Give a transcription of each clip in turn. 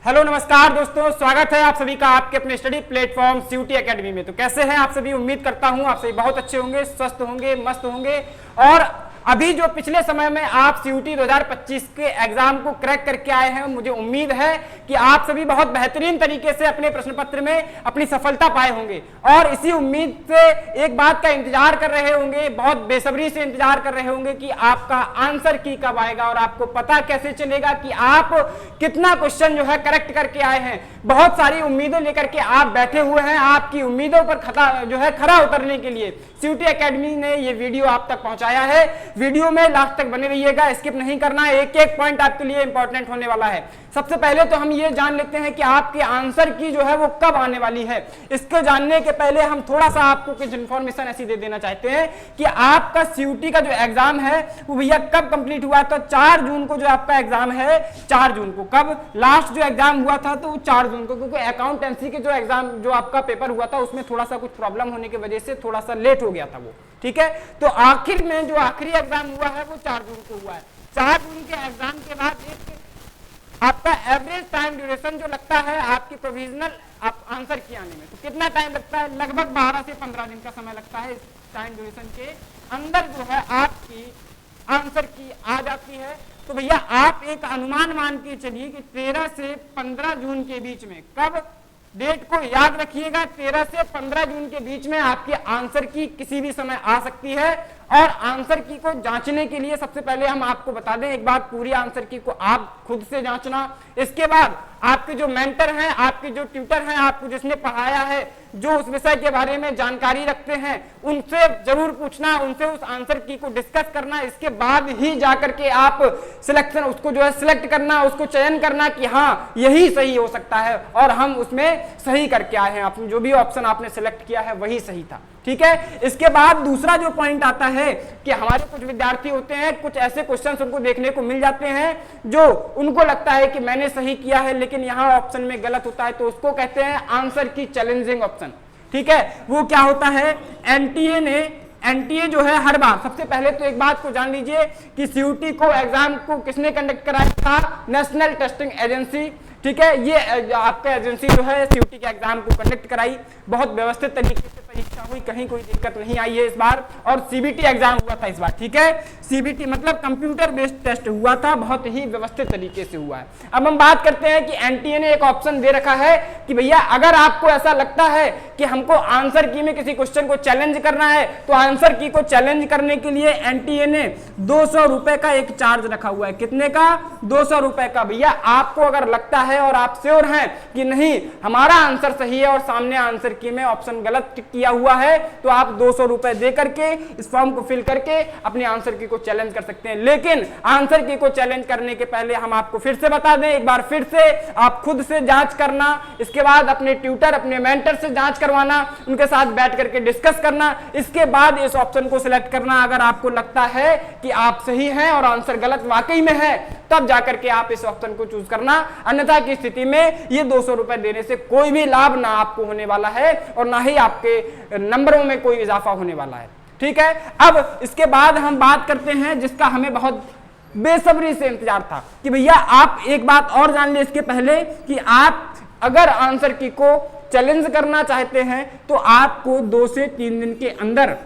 Hello नमस्कार दोस्तों, स्वागत है आप सभी का आपके अपने स्टडी प्लेटफॉर्म सीयूटी एकेडमी में। तो कैसे हैं आप सभी? उम्मीद करता हूं आप सभी बहुत अच्छे होंगे, स्वस्थ होंगे, मस्त होंगे। और अभी जो पिछले समय में आप सीयूटी 2025 के एग्जाम को क्रैक करके आए हैं, मुझे उम्मीद है कि आप सभी बहुत बेहतरीन तरीके से अपने प्रश्न पत्र में अपनी सफलता पाए होंगे। और इसी उम्मीद से एक बात का इंतजार कर रहे होंगे, बहुत बेसब्री से इंतजार कर रहे होंगे कि आपका आंसर की कब आएगा और आपको पता कैसे चलेगा कि आप कितना क्वेश्चन जो है करेक्ट करके आए हैं। बहुत सारी उम्मीदें लेकर के आप बैठे हुए हैं। आपकी उम्मीदों पर खरा उतरने के लिए सीयूटी एकेडमी ने ये वीडियो आप तक पहुंचाया है। वीडियो में लास्ट तक बने रहिएगा, स्किप नहीं करना है। एक एक पॉइंट आपके लिए इंपॉर्टेंट होने वाला है। सबसे पहले तो हम ये जान लेते हैं कि आपके आंसर की जो है वो कब आने वाली है। इसको जानने के पहले हम थोड़ा सा आपको कुछ इंफॉर्मेशन ऐसी दे देना चाहते हैं कि आपका सीयूटी का जो एग्जाम है वो भैया कब कंप्लीट हुआ। तो 4 जून को जो आपका एग्जाम है, 4 जून को कब लास्ट जो एग्जाम हुआ था तो 4 जून को, क्योंकि अकाउंटेंसी के जो एग्जाम जो आपका पेपर हुआ था उसमें थोड़ा सा कुछ प्रॉब्लम होने की वजह से थोड़ा सा लेट हो गया था वो। ठीक है, तो आखिर में जो आखिरी एग्जाम हुआ है वो 4 जून को हुआ है। 4 जून के एग्जाम के बाद एक आपका एवरेज टाइम ड्यूरेशन जो लगता है आपकी प्रोविजनल आंसर की आने में, तो कितना टाइम लगता है? लगभग 12 से 15 दिन का समय लगता है। इस टाइम ड्यूरेशन के अंदर जो है आपकी आंसर की आ जाती है। तो भैया आप एक अनुमान मान के चलिए कि 13 से 15 जून के बीच में, कब डेट को याद रखिएगा, 13 से 15 जून के बीच में आपके आंसर की किसी भी समय आ सकती है। और आंसर की को जांचने के लिए सबसे पहले हम आपको बता दें एक बात, पूरी आंसर की को आप खुद से जांचना। इसके बाद आपके जो मेंटर हैं, आपके जो ट्यूटर हैं, आपको जिसने पढ़ाया है, जो उस विषय के बारे में जानकारी रखते हैं, उनसे जरूर पूछना, उनसे उस आंसर की को डिस्कस करना। इसके बाद ही जाकर के आप सिलेक्शन उसको जो है सिलेक्ट करना, उसको चयन करना कि हाँ यही सही हो सकता है और हम उसमें सही करके आए हैं। आपने जो भी ऑप्शन आपने सिलेक्ट किया है वही सही था। ठीक है, इसके बाद दूसरा जो पॉइंट आता है कि हमारे कुछ विद्यार्थी होते हैं, कुछ ऐसे क्वेश्चंस उनको देखने को मिल जाते हैं जो उनको लगता है कि मैंने सही किया है लेकिन यहाँ ऑप्शन में गलत होता है, तो उसको कहते हैं आंसर की चैलेंजिंग ऑप्शन। ठीक है, वो क्या होता है? एनटीए जो है हर बार, सबसे पहले तो एक बात को जान लीजिए कि सीयूटी को एग्जाम को किसने कंडक्ट कराया था? National testing agency. ठीक है, ये आपका एजेंसी जो है सीयूटी के एग्जाम को कंडक्ट कराई, बहुत व्यवस्थित तरीके से परीक्षा हुई, कहीं कोई दिक्कत नहीं आई है इस बार। और सीबीटी एग्जाम हुआ था इस बार। ठीक है, सीबीटी मतलब कंप्यूटर बेस्ड टेस्ट हुआ था, बहुत ही व्यवस्थित तरीके से हुआ है। अब हम बात करते हैं कि एनटीए ने एक ऑप्शन दे रखा है कि भैया अगर आपको ऐसा लगता है कि हमको आंसर की में किसी क्वेश्चन को चैलेंज करना है, तो आंसर की को चैलेंज करने के लिए एनटीए ने 200 रुपए का एक चार्ज रखा हुआ है। कितने का? 200 रुपए का। भैया आपको अगर लगता है और आप श्योर हैं कि नहीं हमारा आंसर सही है और सामने आंसर की में ऑप्शन गलत किया हुआ है, तो आप 200 रुपए दे करके इस फॉर्म को फिल करके अपने आंसर की को चैलेंज कर सकते हैं। लेकिन आंसर की को चैलेंज करने के पहले हम आपको फिर से बता दें, एक बार फिर से आप खुद से जांच करना, इसके बाद अपने ट्यूटर, अपने मेंटर से जांच करवाना, उनके साथ बैठ करके डिस्कस करना, इसके बाद इस ऑप्शन को सिलेक्ट करना। अगर आपको लगता है कि आप सही हैं और आंसर गलत वाकई में है, तब जाकर के आप इस ऑप्शन को चूज करना। अन्यथा की स्थिति में ये 200 रुपए देने से कोई भी लाभ ना आपको होने वाला है और ना ही आपके नंबरों में कोई इजाफा होने वाला है। ठीक है, अब इसके बाद हम बात करते हैं जिसका हमें बहुत बेसब्री से इंतजार था कि भैया आप एक बात और जान ले इसके पहले कि आप अगर आंसर की को चैलेंज करना चाहते हैं तो आपको 2 से 3 दिन के अंदर,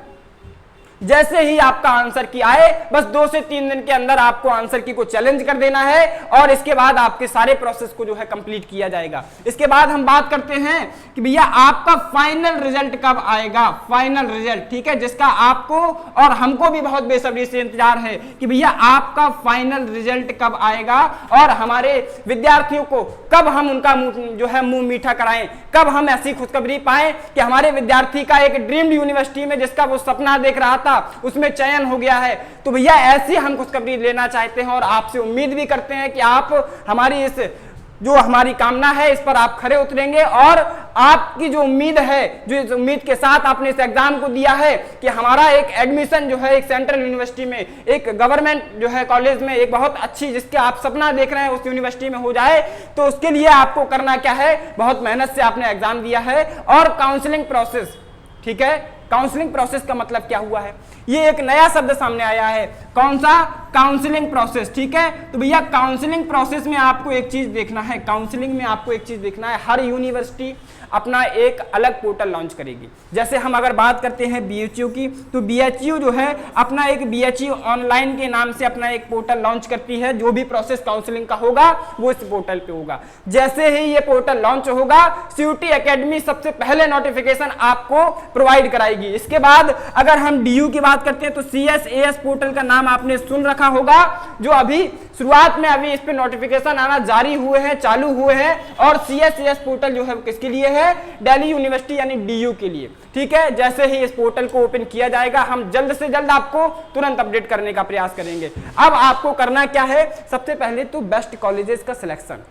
जैसे ही आपका आंसर की आए, बस 2 से 3 दिन के अंदर आपको आंसर की को चैलेंज कर देना है और इसके बाद आपके सारे प्रोसेस को जो है कंप्लीट किया जाएगा। इसके बाद हम बात करते हैं कि भैया आपका फाइनल रिजल्ट कब आएगा। फाइनल रिजल्ट, ठीक है, जिसका आपको और हमको भी बहुत बेसब्री से इंतजार है कि भैया आपका फाइनल रिजल्ट कब आएगा और हमारे विद्यार्थियों को कब हम उनका जो है मुंह मीठा कराएं, कब हम ऐसी खुशखबरी पाएं कि हमारे विद्यार्थी का एक ड्रीम्ड यूनिवर्सिटी में जिसका वो सपना देख रहा था उसमें चयन हो गया है। तो भैया ऐसी हम खुशखबरी लेना चाहते हैं और आपसे उम्मीद भी करते हैं कि आप हमारी इस जो हमारी कामना है इस पर आप खरे उतरेंगे और आपकी जो उम्मीद है, जो इस उम्मीद के साथ आपने इस एग्जाम को दिया है कि हमारा एक एडमिशन जो है एक सेंट्रल यूनिवर्सिटी में, एक गवर्नमेंट जो है कॉलेज में, एक बहुत अच्छी जिसके आप सपना देख रहे हैं उस यूनिवर्सिटी में हो जाए, तो उसके लिए आपको करना क्या है? बहुत मेहनत से आपने एग्जाम दिया है और काउंसलिंग प्रोसेस। ठीक है, काउंसलिंग प्रोसेस का मतलब क्या हुआ है? ये एक नया शब्द सामने आया है। कौन सा? काउंसलिंग प्रोसेस, ठीक है। तो भैया काउंसलिंग प्रोसेस में आपको एक चीज देखना है, काउंसलिंग में आपको एक चीज देखना है, हर यूनिवर्सिटी अपना एक अलग पोर्टल लॉन्च करेगी। जैसे हम अगर बात करते हैं बीएचयू की, तो बीएचयू जो है अपना एक बीएचयू ऑनलाइन के नाम से अपना एक पोर्टल लॉन्च करती है। जो भी प्रोसेस काउंसलिंग का होगा वो इस पोर्टल पे होगा। जैसे ही ये पोर्टल लॉन्च होगा, सीयूटी एकेडमी सबसे पहले नोटिफिकेशन आपको प्रोवाइड कराएगी। इसके बाद अगर हम डीयू की बात करते हैं तो सीएसएएस पोर्टल का नाम आपने सुन रखा होगा, जो अभी शुरुआत में अभी इस पे नोटिफिकेशन आना जारी हुए हैं, चालू हुए हैं। और सीएसएएस पोर्टल जो है किसके लिए है? दिल्ली यूनिवर्सिटी यानी डीयू के लिए, ठीक है। जैसे ही इस पोर्टल को ओपन किया जाएगा, हम जल्द से जल्द आपको तुरंत अपडेट करने का प्रयास करेंगे। अब आपको करना क्या है? सबसे पहले तो बेस्ट कॉलेजेस का सिलेक्शन,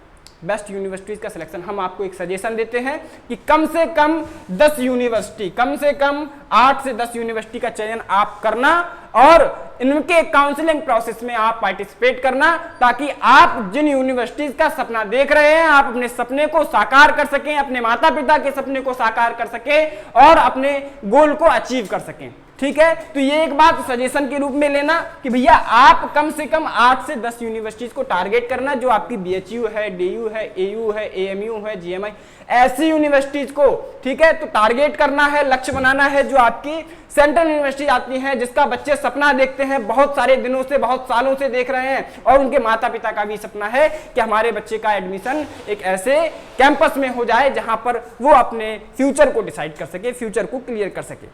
बेस्ट यूनिवर्सिटीज का सिलेक्शन। हम आपको एक सजेशन देते हैं कि कम से कम 10 यूनिवर्सिटी, कम से कम 8 से 10 यूनिवर्सिटी का चयन आप करना और इनके काउंसलिंग प्रोसेस में आप पार्टिसिपेट करना, ताकि आप जिन यूनिवर्सिटीज का सपना देख रहे हैं, आप अपने सपने को साकार कर सकें, अपने माता पिता के सपने को साकार कर सकें और अपने गोल को अचीव कर सकें, ठीक है। तो ये एक बात सजेशन के रूप में लेना कि भैया आप कम से कम 8 से 10 यूनिवर्सिटीज को टारगेट करना, जो आपकी बीएचयू है, डीयू है, एयू है, एएमयू है, जीएमआई, ऐसी यूनिवर्सिटीज को, ठीक है, तो टारगेट करना है, लक्ष्य बनाना है। जो आपकी सेंट्रल यूनिवर्सिटी आती है, जिसका बच्चे सपना देखते हैं, बहुत सारे दिनों से, बहुत सालों से देख रहे हैं, और उनके माता पिता का भी सपना है कि हमारे बच्चे का एडमिशन एक ऐसे कैंपस में हो जाए जहां पर वो अपने फ्यूचर को डिसाइड कर सके, फ्यूचर को क्लियर कर सके,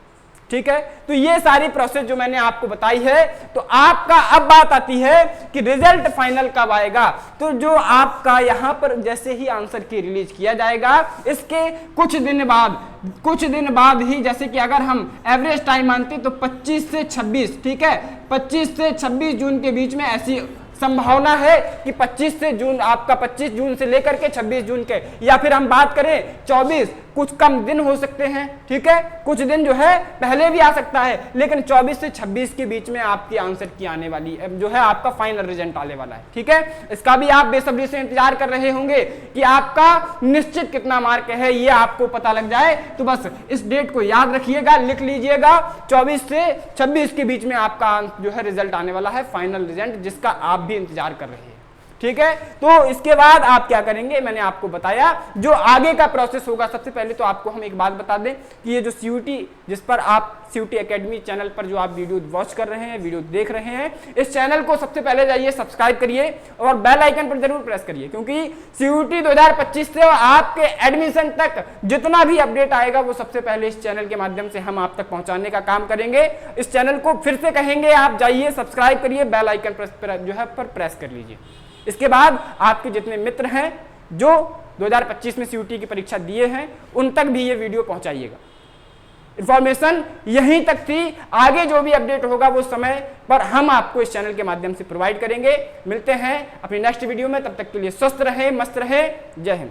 ठीक है। तो ये सारी प्रोसेस जो मैंने आपको बताई है, तो आपका अब बात आती है कि रिजल्ट फाइनल कब आएगा। तो जो आपका यहां पर जैसे ही आंसर की रिलीज किया जाएगा, इसके कुछ दिन बाद ही, जैसे कि अगर हम एवरेज टाइम मानते तो 25 से 26, ठीक है, 25 से 26 जून के बीच में ऐसी संभावना है कि 25 से जून, आपका 25 जून से लेकर के 26 जून के, या फिर हम बात करें 24, कुछ कम दिन हो सकते हैं, ठीक है, कुछ दिन जो है पहले भी आ सकता है, लेकिन 24 से 26 के बीच में आपकी आंसर की आने वाली जो है, आपका फाइनल रिजल्ट आने वाला है, ठीक है। इसका भी आप बेसब्री से इंतजार कर रहे होंगे कि आपका निश्चित कितना मार्क है, ये आपको पता लग जाए। तो बस इस डेट को याद रखिएगा, लिख लीजिएगा, 24 से 26 के बीच में आपका जो है रिजल्ट आने वाला है, फाइनल रिजल्ट, जिसका आप भी इंतजार कर रहे हैं, ठीक है। तो इसके बाद आप क्या करेंगे, मैंने आपको बताया जो आगे का प्रोसेस होगा। सबसे पहले तो आपको हम एक बात बता दें कि ये जो सीयूटी, जिस पर आप सीयूटी एकेडमी चैनल पर जो आप वीडियो वॉच कर रहे हैं, वीडियो देख रहे हैं, इस चैनल को सबसे पहले जाइए सब्सक्राइब करिए और बेल आइकन पर जरूर प्रेस करिए, क्योंकि सीयूटी 2025 से आपके एडमिशन तक जितना भी अपडेट आएगा वो सबसे पहले इस चैनल के माध्यम से हम आप तक पहुंचाने का काम करेंगे। इस चैनल को फिर से कहेंगे, आप जाइए सब्सक्राइब करिए, बेल आइकन जो है पर प्रेस कर लीजिए। इसके बाद आपके जितने मित्र हैं जो 2025 में सीयूटी की परीक्षा दिए हैं, उन तक भी ये वीडियो पहुंचाइएगा। इंफॉर्मेशन यहीं तक थी, आगे जो भी अपडेट होगा वो समय पर हम आपको इस चैनल के माध्यम से प्रोवाइड करेंगे। मिलते हैं अपनी नेक्स्ट वीडियो में, तब तक के लिए स्वस्थ रहें, मस्त रहें, जय हिंद।